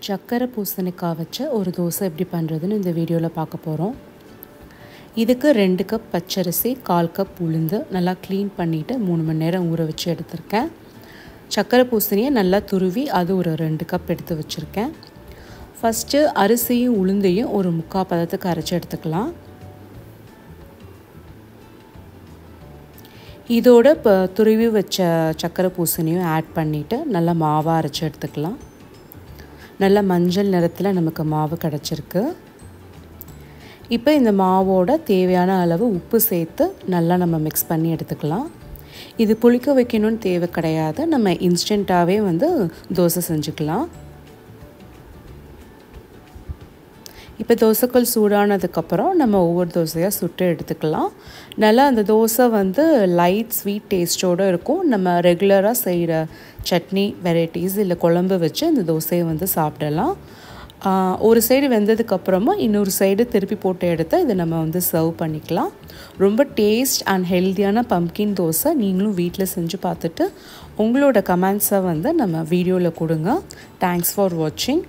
சக்கரை பூசணிக்காய் வச்ச ஒரு தோசை எப்படி பண்ணுறதுன்னு இந்த வீடியோவில் பார்க்க போகிறோம். இதுக்கு 2 கப் பச்சரிசி, 1/4 கப் உளுந்து நல்லா க்ளீன் பண்ணிவிட்டு 3 மணி நேரம் ஊற வச்சு எடுத்திருக்கேன். சக்கரை பூசணியை நல்லா துருவி அது ஒரு 2 கப் எடுத்து வச்சுருக்கேன். ஃபஸ்ட்டு அரிசியும் உளுந்தையும் ஒரு 3/4 பதத்துக்கு அரைச்சி எடுத்துக்கலாம். இதோட இப்போ துருவி வச்ச சக்கரை பூசணியும் ஆட் பண்ணிவிட்டு நல்லா மாவாக அரைச்சி எடுத்துக்கலாம். நல்ல மஞ்சள் நிறத்தில் நமக்கு மாவு கிடச்சிருக்கு. இப்போ இந்த மாவோட தேவையான அளவு உப்பு சேர்த்து நல்லா நம்ம மிக்ஸ் பண்ணி எடுத்துக்கலாம். இது புளிக்க வைக்கணும்னு தேவை கிடையாது, நம்ம இன்ஸ்டண்ட்டாகவே தோசை செஞ்சுக்கலாம். இப்போ தோசைக்கல் சூடானதுக்கப்புறம் நம்ம ஒவ்வொரு தோசையாக சுட்டு எடுத்துக்கலாம். நல்லா அந்த தோசை லைட் ஸ்வீட் டேஸ்ட்டோடு இருக்கும். நம்ம ரெகுலராக செய்கிற சட்னி வெரைட்டிஸ் இல்லை குழம்பு வச்சு இந்த தோசையை சாப்பிடலாம். ஒரு சைடு வெந்ததுக்கப்புறமா இன்னொரு சைடு திருப்பி போட்டு எடுத்து இதை நம்ம சர்வ் பண்ணிக்கலாம். ரொம்ப டேஸ்ட் அண்ட் ஹெல்த்தியான பம்ப்கின் தோசை நீங்களும் வீட்டில் செஞ்சு பார்த்துட்டு உங்களோட கமெண்ட்ஸை நம்ம வீடியோவில் கொடுங்க. தேங்க்ஸ் ஃபார் வாட்சிங்.